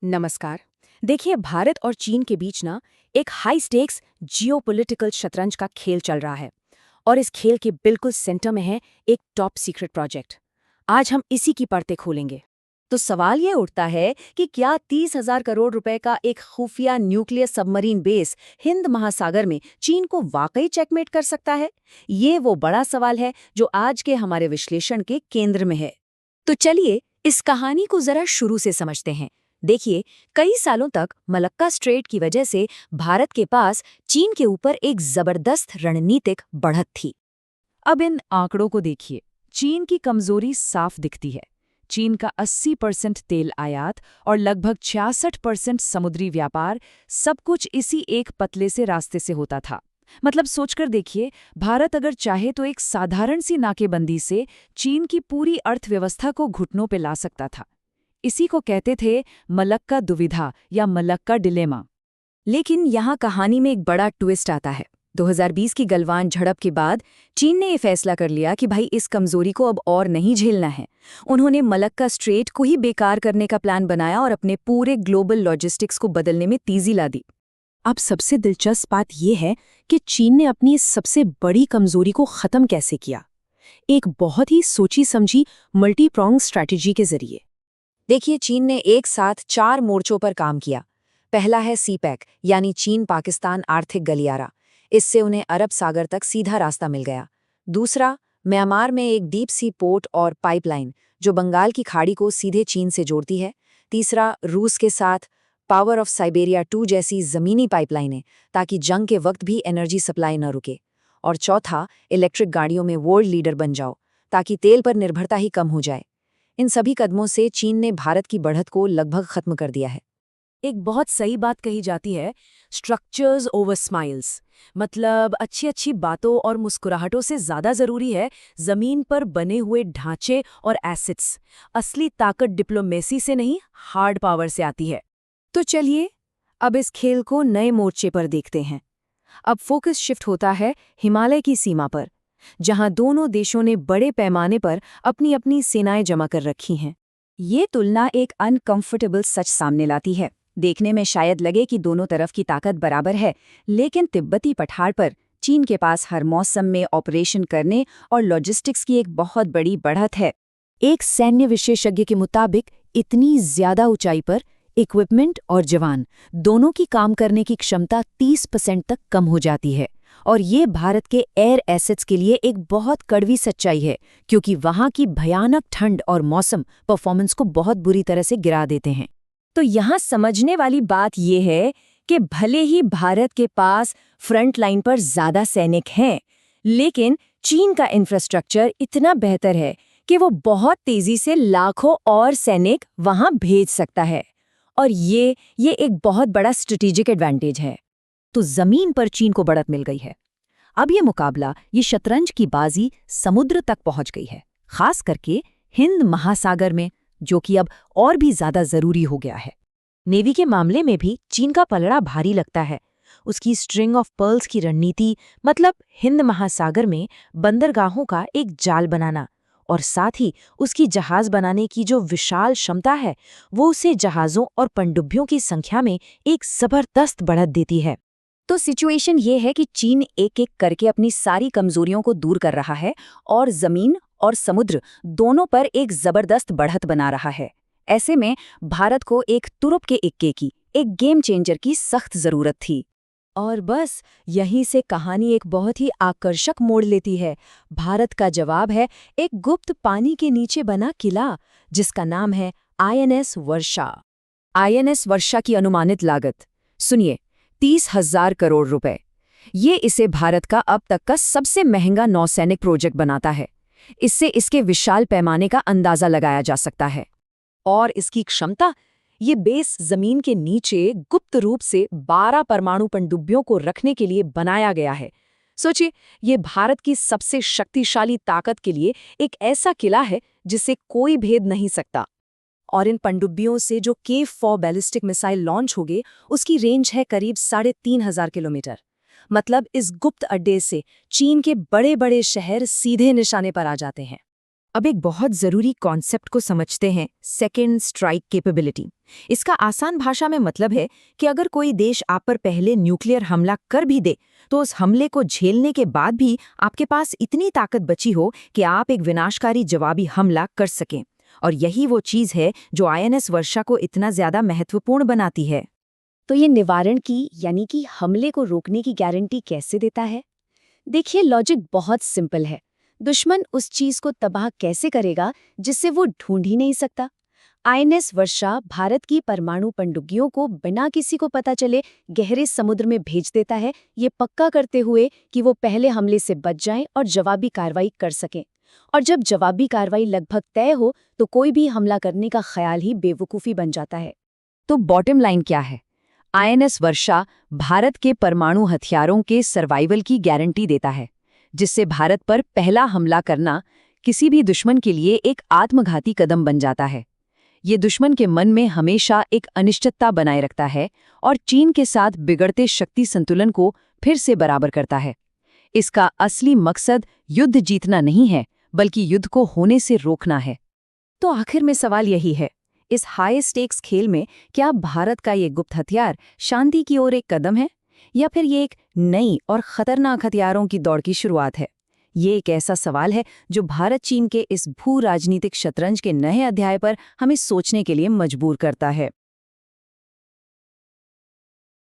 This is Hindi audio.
नमस्कार। देखिए, भारत और चीन के बीच ना एक हाई स्टेक्स जियोपॉलिटिकल शतरंज का खेल चल रहा है। और इस खेल के बिल्कुल सेंटर में है एक टॉप सीक्रेट प्रोजेक्ट। आज हम इसी की परतें खोलेंगे। तो सवाल ये उठता है कि क्या 30,000 करोड़ रुपए का एक खुफिया न्यूक्लियर सबमरीन बेस हिंद महासागर में चीन को वाकई चेकमेट कर सकता है? ये वो बड़ा सवाल है जो आज के हमारे विश्लेषण के केंद्र में है। तो चलिए इस कहानी को जरा शुरू से समझते हैं। देखिए, कई सालों तक मलक्का स्ट्रेट की वजह से भारत के पास चीन के ऊपर एक जबरदस्त रणनीतिक बढ़त थी। अब इन आंकड़ों को देखिए, चीन की कमजोरी साफ दिखती है। चीन का 80% तेल आयात और लगभग 66% समुद्री व्यापार, सब कुछ इसी एक पतले से रास्ते से होता था। मतलब सोचकर देखिए, भारत अगर चाहे तो एक साधारण सी नाकेबंदी से चीन की पूरी अर्थव्यवस्था को घुटनों पे ला सकता था। इसी को कहते थे मलक्का दुविधा या मलक्का डिलेमा। लेकिन यहाँ कहानी में एक बड़ा ट्विस्ट आता है। 2020 की गलवान झड़प के बाद चीन ने ये फैसला कर लिया कि भाई इस कमजोरी को अब और नहीं झेलना है। उन्होंने मलक्का स्ट्रेट को ही बेकार करने का प्लान बनाया और अपने पूरे ग्लोबल लॉजिस्टिक्स को बदलने में तेजी ला दी। अब सबसे दिलचस्प बात यह है कि चीन ने अपनी इस सबसे बड़ी कमजोरी को खत्म कैसे किया। एक बहुत ही सोची समझी मल्टी प्रॉन्ग स्ट्रैटेजी के जरिए। देखिए, चीन ने एक साथ 4 मोर्चों पर काम किया। पहला है सीपैक यानी चीन पाकिस्तान आर्थिक गलियारा। इससे उन्हें अरब सागर तक सीधा रास्ता मिल गया। दूसरा, म्यांमार में एक डीप सी पोर्ट और पाइपलाइन जो बंगाल की खाड़ी को सीधे चीन से जोड़ती है। तीसरा, रूस के साथ पावर ऑफ साइबेरिया 2 जैसी ज़मीनी पाइपलाइनें, ताकि जंग के वक्त भी एनर्जी सप्लाई न रुके। और चौथा, इलेक्ट्रिक गाड़ियों में वर्ल्ड लीडर बन जाओ, ताकि तेल पर निर्भरता ही कम हो जाए। इन सभी कदमों से चीन ने भारत की बढ़त को लगभग खत्म कर दिया है। एक बहुत सही बात कही जाती है, स्ट्रक्चर्स ओवर स्माइल्स। मतलब अच्छी अच्छी बातों और मुस्कुराहटों से ज्यादा जरूरी है जमीन पर बने हुए ढांचे और एसेट्स। असली ताकत डिप्लोमेसी से नहीं, हार्ड पावर से आती है। तो चलिए अब इस खेल को नए मोर्चे पर देखते हैं। अब फोकस शिफ्ट होता है हिमालय की सीमा पर, जहां दोनों देशों ने बड़े पैमाने पर अपनी अपनी सेनाएं जमा कर रखी हैं। ये तुलना एक अनकंफर्टेबल सच सामने लाती है। देखने में शायद लगे कि दोनों तरफ की ताकत बराबर है, लेकिन तिब्बती पठार पर चीन के पास हर मौसम में ऑपरेशन करने और लॉजिस्टिक्स की एक बहुत बड़ी बढ़त है। एक सैन्य विशेषज्ञ के मुताबिक इतनी ज्यादा ऊंचाई पर इक्विपमेंट और जवान दोनों की काम करने की क्षमता 30% तक कम हो जाती है। और ये भारत के एयर एसेट्स के लिए एक बहुत कड़वी सच्चाई है, क्योंकि वहां की भयानक ठंड और मौसम परफॉर्मेंस को बहुत बुरी तरह से गिरा देते हैं। तो यहाँ समझने वाली बात यह है कि भले ही भारत के पास फ्रंट लाइन पर ज्यादा सैनिक हैं, लेकिन चीन का इंफ्रास्ट्रक्चर इतना बेहतर है कि वो बहुत तेजी से लाखों और सैनिक वहां भेज सकता है। और ये एक बहुत बड़ा स्ट्रेटेजिक एडवांटेज है। तो जमीन पर चीन को बढ़त मिल गई है। अब ये मुकाबला, ये शतरंज की बाजी समुद्र तक पहुंच गई है, खास करके हिंद महासागर में, जो कि अब और भी ज्यादा जरूरी हो गया है। नेवी के मामले में भी चीन का पलड़ा भारी लगता है। उसकी स्ट्रिंग ऑफ पर्ल्स की रणनीति, मतलब हिंद महासागर में बंदरगाहों का एक जाल बनाना, और साथ ही उसकी जहाज बनाने की जो विशाल क्षमता है, वो उसे जहाज़ों और पनडुब्बियों की संख्या में एक जबरदस्त बढ़त देती है। तो सिचुएशन ये है कि चीन एक एक करके अपनी सारी कमजोरियों को दूर कर रहा है और जमीन और समुद्र दोनों पर एक जबरदस्त बढ़त बना रहा है। ऐसे में भारत को एक तुरुप के इक्के की, एक गेम चेंजर की सख्त जरूरत थी। और बस यहीं से कहानी एक बहुत ही आकर्षक मोड़ लेती है। भारत का जवाब है एक गुप्त पानी के नीचे बना किला, जिसका नाम है आईएनएस वर्षा। आईएनएस वर्षा की अनुमानित लागत सुनिए, 30,000 करोड़ रुपए। ये इसे भारत का अब तक का सबसे महंगा नौसैनिक प्रोजेक्ट बनाता है। इससे इसके विशाल पैमाने का अंदाजा लगाया जा सकता है। और इसकी क्षमता, ये बेस जमीन के नीचे गुप्त रूप से 12 परमाणु पनडुब्बियों को रखने के लिए बनाया गया है। सोचिए, ये भारत की सबसे शक्तिशाली ताकत के लिए एक ऐसा किला है जिसे कोई भेद नहीं सकता। और इन पनडुब्बियों से जो K4 बैलिस्टिक मिसाइल लॉन्च होगे, उसकी रेंज है करीब 3,500 किलोमीटर। मतलब इस गुप्त अड्डे से चीन के बड़े बड़े शहर सीधे निशाने पर आ जाते हैं। अब एक बहुत ज़रूरी कॉन्सेप्ट को समझते हैं, सेकेंड स्ट्राइक कैपेबिलिटी। इसका आसान भाषा में मतलब है कि अगर कोई देश आप पर पहले न्यूक्लियर हमला कर भी दे, तो उस हमले को झेलने के बाद भी आपके पास इतनी ताकत बची हो कि आप एक विनाशकारी जवाबी हमला कर सकें। और यही वो चीज़ है जो INS वर्षा को इतना ज़्यादा महत्वपूर्ण बनाती है। तो ये निवारण की यानी कि हमले को रोकने की गारंटी कैसे देता है? देखिए, लॉजिक बहुत सिंपल है। दुश्मन उस चीज को तबाह कैसे करेगा जिससे वो ढूंढ ही नहीं सकता। INS वर्षा भारत की परमाणु पनडुब्बियों को बिना किसी को पता चले गहरे समुद्र में भेज देता है, ये पक्का करते हुए कि वो पहले हमले से बच जाएं और जवाबी कार्रवाई कर सकें। और जब जवाबी कार्रवाई लगभग तय हो तो कोई भी हमला करने का ख्याल ही बेवकूफ़ी बन जाता है। तो बॉटम लाइन क्या है? INS वर्षा भारत के परमाणु हथियारों के सर्वाइवल की गारंटी देता है, जिससे भारत पर पहला हमला करना किसी भी दुश्मन के लिए एक आत्मघाती कदम बन जाता है। ये दुश्मन के मन में हमेशा एक अनिश्चितता बनाए रखता है और चीन के साथ बिगड़ते शक्ति संतुलन को फिर से बराबर करता है। इसका असली मकसद युद्ध जीतना नहीं है, बल्कि युद्ध को होने से रोकना है। तो आखिर में सवाल यही है, इस हाई स्टेक्स खेल में क्या भारत का ये गुप्त हथियार शांति की ओर एक कदम है, या फिर ये एक नई और खतरनाक हथियारों की दौड़ की शुरुआत है? ये एक ऐसा सवाल है जो भारत चीन के इस भू राजनीतिक शतरंज के नए अध्याय पर हमें सोचने के लिए मजबूर करता है।